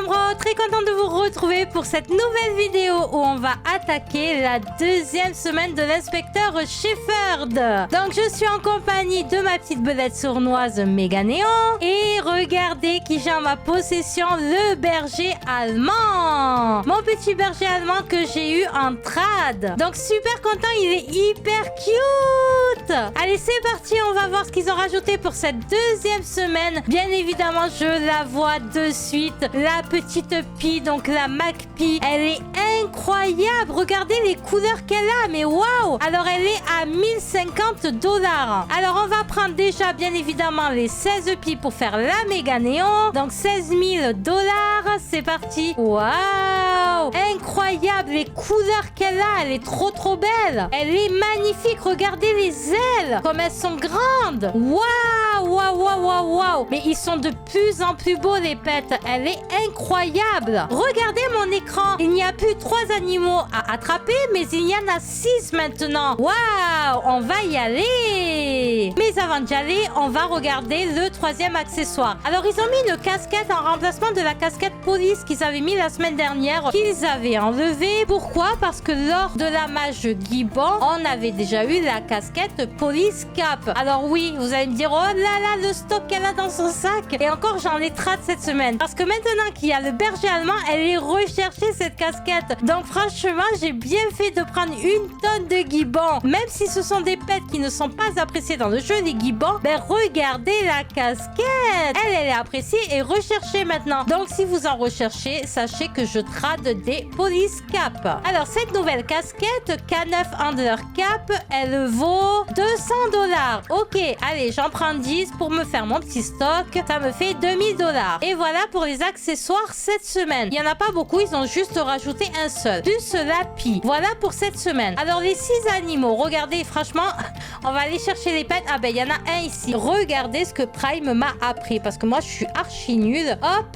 Emeraude, très contente de vous retrouver pour cette nouvelle vidéo où on va attaquer la deuxième semaine de l'inspecteur Shepherd. Donc je suis en compagnie de ma petite belette sournoise Méga Néon et regardez qui j'ai en ma possession, le berger allemand. Mon petit berger allemand que j'ai eu en trad. Donc super content, il est hyper cute. Allez c'est parti, on va voir ce qu'ils ont rajouté pour cette deuxième semaine. Bien évidemment je la vois de suite, la petite Pie, donc la MacPie, elle est incroyable. Regardez les couleurs qu'elle a, mais waouh. Alors elle est à 1050 $. Alors on va prendre déjà bien évidemment les 16 Pies pour faire la Méga Néon. Donc 16 000 $, c'est parti. Waouh, incroyable les couleurs qu'elle a, elle est trop belle. Elle est magnifique, regardez les ailes, comme elles sont grandes. Waouh, waouh, waouh, waouh, waouh. Mais ils sont de plus en plus beaux les pets, elle est incroyable. Regardez mon écran, il n'y a plus 3 animaux à attraper, mais il y en a 6 maintenant. Waouh, on va y aller. Mais avant d'y aller, on va regarder le 3e accessoire. Alors ils ont mis une casquette en remplacement de la casquette police qu'ils avaient mis la semaine dernière, qu'ils avaient enlevée. Pourquoi? Parce que lors de la mage Gibbon, on avait déjà eu la casquette police cap. Alors oui, vous allez me dire, oh là là, le stock qu'elle a dans son sac. Et encore, j'en ai trad cette semaine. Parce que maintenant qu'il y a le berger allemand, elle est recherchée cette casquette. Donc franchement, j'ai bien fait de prendre une tonne de gibbons. Même si ce sont des pets qui ne sont pas appréciés dans le jeu, les gibbons, ben regardez la casquette. Elle est appréciée et recherchée maintenant. Donc si vous en recherchez, sachez que je trade des police cap. Alors cette nouvelle casquette, K9 Handler Cap, elle vaut 200 $. Ok, allez, j'en prends 10 pour me faire mon petit stock. Ça me fait 2000 $. Et voilà pour les accessoires cette semaine. Il n'y en a pas beaucoup, ils ont juste rajouté un seul. Plus la Pie. Voilà pour cette semaine. Alors les 6 animaux, regardez, franchement, on va aller chercher les pets. Ah ben, il y en a un ici. Regardez ce que Prime m'a appris, parce que moi, je suis archi nulle. Hop.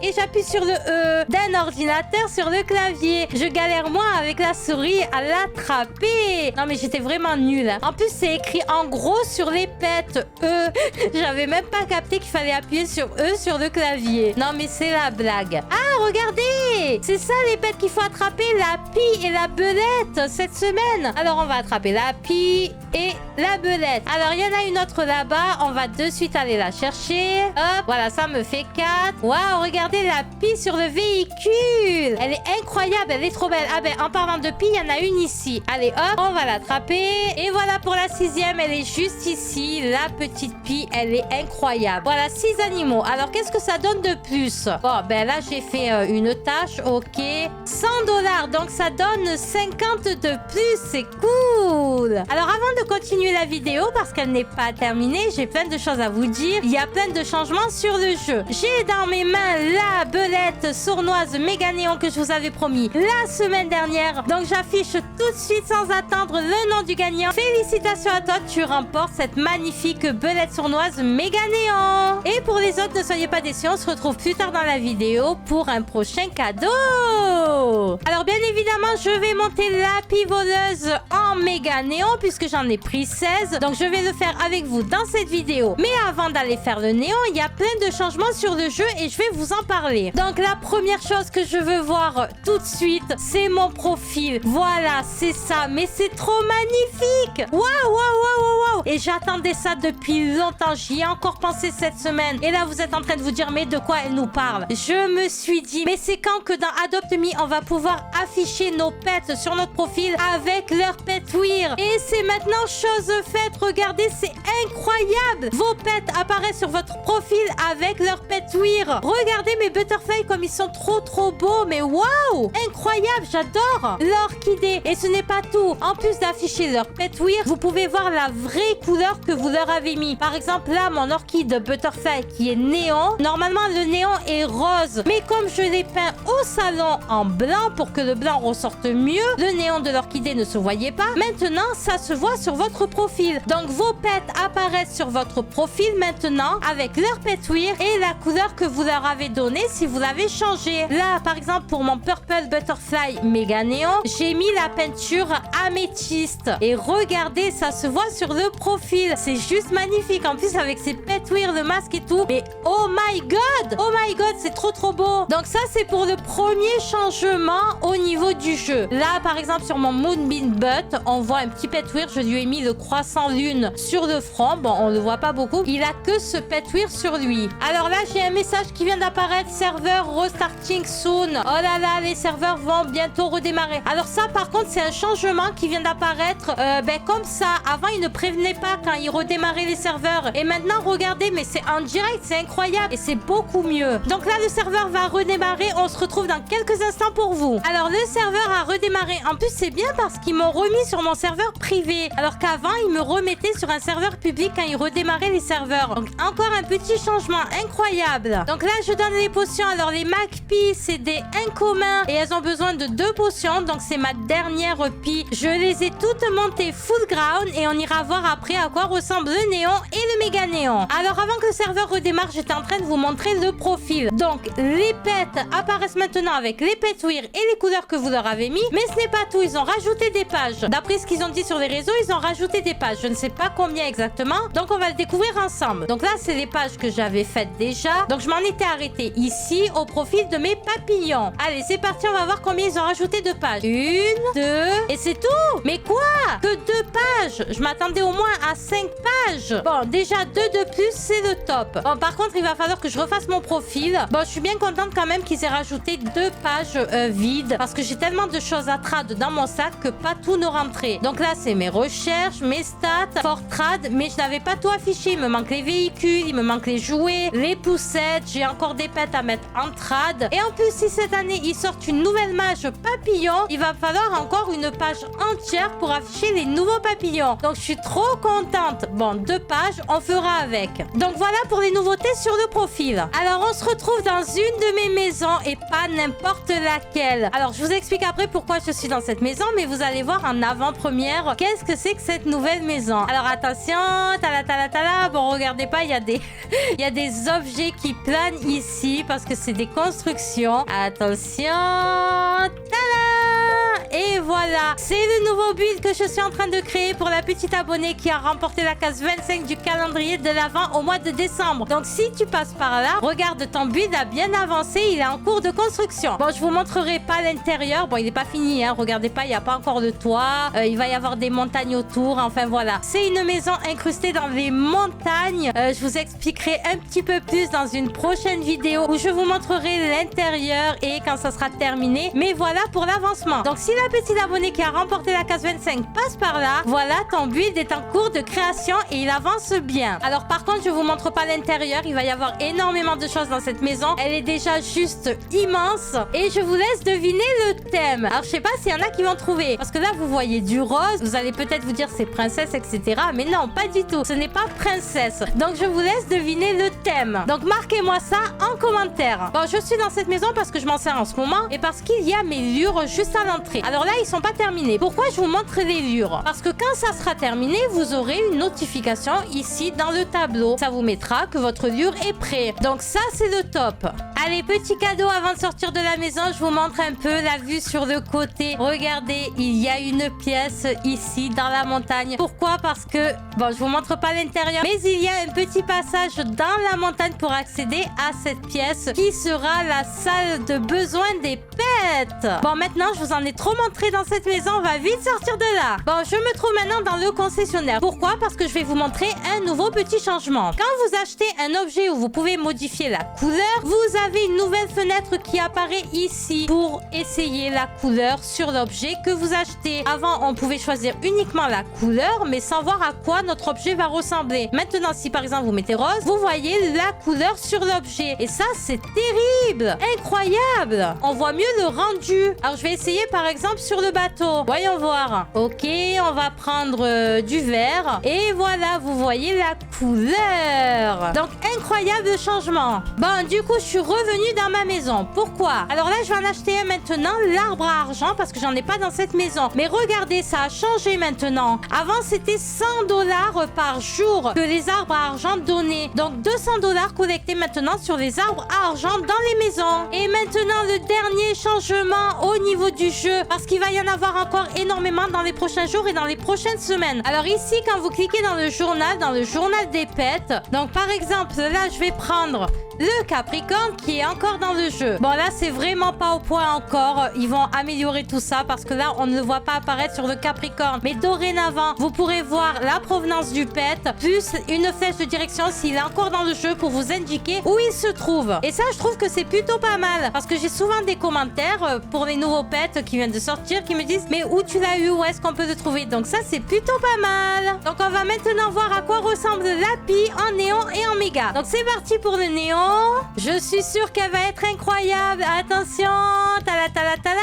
Et j'appuie sur le E d'un ordinateur sur le clavier. Je galère moi avec la souris à l'attraper. Non mais j'étais vraiment nulle. En plus c'est écrit en gros sur les pets E. J'avais même pas capté qu'il fallait appuyer sur E sur le clavier. Non mais c'est la blague. Ah regardez, c'est ça les pets qu'il faut attraper, la Pie et la belette cette semaine. Alors on va attraper la Pie et la belette. Alors il y en a une autre là-bas. On va de suite aller la chercher. Hop, voilà, ça me fait 4. Waouh, regardez la Pie sur le véhicule. Elle est incroyable, elle est trop belle. Ah ben, en parlant de Pie, il y en a une ici. Allez, hop, on va l'attraper. Et voilà pour la 6e, elle est juste ici. La petite Pie, elle est incroyable. Voilà, 6 animaux. Alors, qu'est-ce que ça donne de plus? Bon, ben là, j'ai fait une tâche. Ok. 100 $. Donc, ça donne 50 de plus. C'est cool. Alors, avant de continuer la vidéo, parce qu'elle n'est pas terminée, j'ai plein de choses à vous dire. Il y a plein de changements sur le jeu. J'ai dans mes mains la belette sournoise Méga Néon que je vous avais promis la semaine dernière. Donc j'affiche tout de suite sans attendre le nom du gagnant. Félicitations à toi, tu remportes cette magnifique belette sournoise Méga Néon. Et pour les autres, ne soyez pas déçus, on se retrouve plus tard dans la vidéo pour un prochain cadeau. Alors bien évidemment, je vais monter la Pie voleuse en Méga Néon puisque j'en ai pris 16. Donc je vais le faire avec vous dans cette vidéo. Mais avant d'aller faire le néon, il y a plein de changements sur le jeu et je vais vous en parler. Donc la première chose que je veux voir tout de suite, c'est mon profil. Voilà, c'est ça. Mais c'est trop magnifique. Waouh, waouh, waouh, waouh, waouh. Et j'attendais ça depuis longtemps. J'y ai encore pensé cette semaine. Et là, vous êtes en train de vous dire, mais de quoi elle nous parle? Je me suis dit, mais c'est quand que dans Adopt Me, on va pouvoir afficher nos pets sur notre profil avec leur petwear. Et c'est maintenant chose faite. Regardez, c'est incroyable. Vos pets apparaissent sur votre profil avec leur petwear. Regardez mes butterflies comme ils sont trop beaux. Mais waouh, incroyable, j'adore l'orchidée. Et ce n'est pas tout. En plus d'afficher leur petwear, vous pouvez voir la vraie couleur que vous leur avez mis. Par exemple, là, mon orchide butterfly qui est néon. Normalement, le néon est rose. Mais comme je l'ai peint au salon en blanc pour que le blanc ressorte mieux, le néon de l'orchidée ne se voyait pas. Maintenant, ça se voit sur votre profil. Donc, vos pets apparaissent sur votre profil maintenant avec leur petwear et la couleur que vous leur avez donnée si vous l'avez changé. Là, par exemple, pour mon Purple Butterfly Méga Néon, j'ai mis la peinture améthyste. Et regardez, ça se voit sur le profil. C'est juste magnifique. En plus, avec ses Petwir, le masque et tout. Mais oh my god! Oh my god, c'est trop beau. Donc ça, c'est pour le premier changement au niveau du jeu. Là, par exemple, sur mon Moonbeam Butt, on voit un petit Petwir. Je lui ai mis le croissant lune sur le front. Bon, on le voit pas beaucoup. Il a que ce Petwir sur lui. Alors là, j'ai un message qui vient d'apparaître. Serveur restarting soon. Oh là là, les serveurs vont bientôt redémarrer. Alors ça, par contre, c'est un changement qui vient d'apparaître comme ça. Avant, il ne prévenait pas quand il redémarrait les serveurs. Et maintenant, regardez, mais c'est en direct, c'est incroyable. Et c'est beaucoup mieux. Donc là, le serveur va redémarrer. On se retrouve dans quelques instants pour vous. Alors, le serveur a redémarré. En plus, c'est bien parce qu'ils m'ont remis sur mon serveur privé. Alors qu'avant, ils me remettaient sur un serveur public quand ils redémarraient les serveurs. Donc, encore un petit changement incroyable. Donc là, je donne les potions. Alors, les Magpies, c'est des incommuns. Et elles ont besoin de 2 potions. Donc, c'est ma dernière pie. Je les ai toutes montées full ground. Et on ira voir après à quoi ressemble le néon et le méga néon. Alors, avant que le serveur redémarre, j'étais en train de vous montrer le profil. Donc, les pets apparaissent maintenant avec les Petwir et les couleurs que vous leur avez mis. Mais ce n'est pas tout. Ils ont rajouté des pages. D'après ce qu'ils ont dit sur les réseaux, ils ont rajouté des pages. Je ne sais pas combien exactement. Donc, on va le découvrir ensemble. Donc là, c'est les pages que j'avais faites déjà. Donc, je m'en étais arrêtée ici au profil de mes papillons. Allez, c'est parti. On va voir combien ils ont rajouté de pages. 1, 2... Et c'est tout. Mais quoi? Que 2 pages? Je m'attendais au moins à 5 pages. Bon, déjà 2 de plus, c'est le top. Bon, par contre, il va falloir que je refasse mon profil. Bon, je suis bien contente quand même qu'ils aient rajouté 2 pages vides. Parce que j'ai tellement de choses à trad dans mon sac que pas tout ne rentrait. Donc là, c'est mes recherches, mes stats, fort trad. Mais je n'avais pas tout affiché. Il me manque les véhicules, il me manque les jouets, les poussettes. J'ai encore des pets à mettre en trad. Et en plus, si cette année, ils sortent une nouvelle mage papillon, il va falloir encore une page entière pour afficher les nouveaux papillons. Donc, je suis trop contente. Bon, 2 pages, on fera avec. Donc, voilà pour les nouveautés sur le profil. Alors, on se retrouve dans une de mes maisons et pas n'importe laquelle. Alors, je vous explique après pourquoi je suis dans cette maison, mais vous allez voir en avant-première qu'est-ce que c'est que cette nouvelle maison. Alors, attention, tala. Bon, regardez pas, il y a des il y a des objets qui planent ici parce que c'est des constructions. Attention, tala. Et voilà, c'est le nouveau build que je suis en train de créer pour la petite abonnée qui a remporté la case 25 du calendrier de l'Avent au mois de décembre. Donc si tu passes par là, regarde, ton build a bien avancé, il est en cours de construction. Bon, je vous montrerai pas l'intérieur. Bon, il n'est pas fini, hein. Regardez pas, il n'y a pas encore le toit. Il va y avoir des montagnes autour. Enfin voilà, c'est une maison incrustée dans les montagnes. Je vous expliquerai un petit peu plus dans une prochaine vidéo où je vous montrerai l'intérieur et quand ça sera terminé. Mais voilà pour l'avancement. Donc si la petite abonnée qui a remporté la case 25 passe par là, voilà, ton build est en cours de création et il avance bien. Alors par contre, je vous montre pas l'intérieur. Il va y avoir énormément de choses dans cette maison. Elle est déjà juste immense et je vous laisse deviner le thème. Alors je sais pas s'il y en a qui vont trouver parce que là vous voyez du rose. Vous allez peut-être vous dire c'est princesse, etc. Mais non, pas du tout. Ce n'est pas princesse. Donc je vous laisse deviner le thème. Donc marquez-moi ça en commentaire. Bon, je suis dans cette maison parce que je m'en sers en ce moment et parce qu'il y a mes lures juste à l'entrée. Alors là, ils sont pas terminés. Pourquoi je vous montre les lures? Parce que quand ça sera terminé, vous aurez une notification ici dans le tableau. Ça vous mettra que votre lure est prêt. Donc ça, c'est le top. Allez, petit cadeau avant de sortir de la maison, je vous montre un peu la vue sur le côté. Regardez, il y a une pièce ici dans la montagne. Pourquoi? Parce que, bon, je vous montre pas l'intérieur, mais il y a un petit passage dans la montagne pour accéder à cette pièce qui sera la salle de besoin des pets. Bon, maintenant, je vous en ai trop montré dans cette maison. On va vite sortir de là. Bon, je me trouve maintenant dans le concessionnaire. Pourquoi? Parce que je vais vous montrer un nouveau petit changement. Quand vous achetez un objet où vous pouvez modifier la couleur, vous avez une nouvelle fenêtre qui apparaît ici pour essayer la couleur sur l'objet que vous achetez. Avant, on pouvait choisir uniquement la couleur, mais sans voir à quoi notre objet va ressembler. Maintenant, si par exemple vous mettez rose, vous voyez la couleur sur l'objet. Et ça, c'est terrible! Incroyable! On voit mieux le rendu. Alors, je vais essayer par exemple sur le bateau. Voyons voir. Ok, on va prendre du vert. Et voilà, vous voyez la couleur. Donc, incroyable changement. Bon, du coup, je suis revenue dans ma maison. Pourquoi? Alors là, je vais en acheter un maintenant, l'arbre à argent, parce que j'en ai pas dans cette maison. Mais regardez, ça a changé maintenant. Avant, c'était 100 $ par jour que les arbres à argent donnaient. Donc, 200 $ collectés maintenant sur les arbres à argent dans les maisons. Et maintenant, le dernier changement au niveau du jeu. parce qu'il va y en avoir encore énormément dans les prochains jours et dans les prochaines semaines. Alors ici, quand vous cliquez dans le journal des pets, donc par exemple, là, je vais prendre le Capricorne qui est encore dans le jeu. Bon, là, c'est vraiment pas au point encore. Ils vont améliorer tout ça parce que là, on ne le voit pas apparaître sur le Capricorne. Mais dorénavant, vous pourrez voir la provenance du pet, plus une flèche de direction s'il est encore dans le jeu pour vous indiquer où il se trouve. Et ça, je trouve que c'est plutôt pas mal parce que j'ai souvent des commentaires pour les nouveaux pets qui viennent de sortir qui me disent mais où tu l'as eu, où est-ce qu'on peut le trouver? Donc ça, c'est plutôt pas mal. Donc on va maintenant voir à quoi ressemble l'Happy en néon et en méga. Donc c'est parti pour le néon. Je suis sûre qu'elle va être incroyable. Attention. Tala tala tala.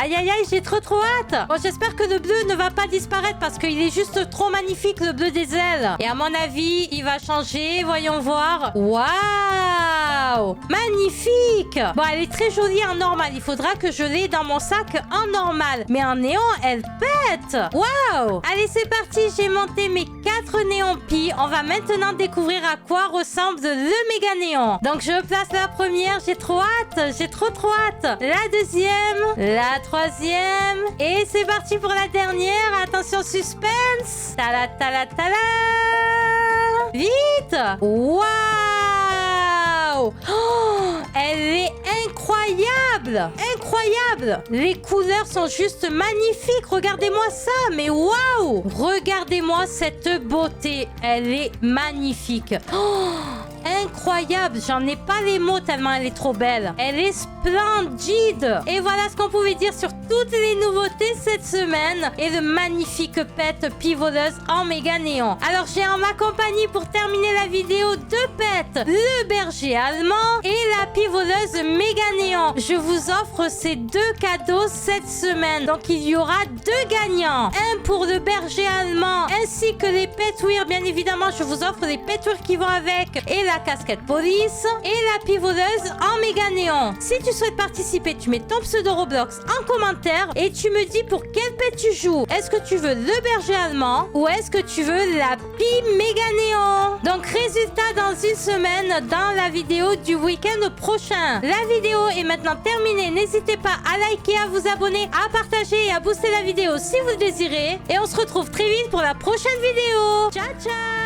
Aïe aïe aïe, j'ai trop hâte. Bon, j'espère que le bleu ne va pas disparaître parce qu'il est juste trop magnifique, le bleu des ailes. Et à mon avis, il va changer. Voyons voir. Waouh, magnifique. Bon, elle est très jolie en normal. Il faudra que je l'ai dans mon sac en normal. Mais en néon, elle pète. Waouh. Allez, c'est parti. J'ai monté mes 4 néons Pi. On va maintenant découvrir à quoi ressemble le méga néon. Donc, je place la première. J'ai trop hâte. J'ai trop hâte. La deuxième. La troisième. Et c'est parti pour la dernière. Attention, suspense. Tala tala tala. Vite. Waouh. Oh, elle est incroyable. Incroyable. Les couleurs sont juste magnifiques. Regardez-moi ça. Mais waouh. Regardez-moi cette beauté. Elle est magnifique. Oh, incroyable. J'en ai pas les mots tellement elle est trop belle. Elle est splendide. Et voilà ce qu'on pouvait dire sur toutes les nouveautés cette semaine. Et le magnifique pet Pi voleuse en méga néon. Alors j'ai en ma compagnie pour terminer la vidéo 2 pets. Le berger allemand et la Pi voleuse méga néon. Je vous offre ces 2 cadeaux cette semaine. Donc il y aura 2 gagnants. Un pour le berger allemand ainsi que les Petwear. Bien évidemment, je vous offre les Petwear qui vont avec et la casquette police et la Pi voleuse en méga néon. Si tu souhaites participer, tu mets ton pseudo Roblox en commentaire et tu me dis pour quel pet tu joues. Est-ce que tu veux le berger allemand ou est-ce que tu veux la Pi méga néon? Donc résultat dans une semaine dans la vidéo du week-end prochain. La vidéo est maintenant terminée. N'hésitez pas à liker, à vous abonner, à partager et à booster la vidéo si vous le désirez. Et on se retrouve très vite pour la prochaine vidéo. Ciao ciao.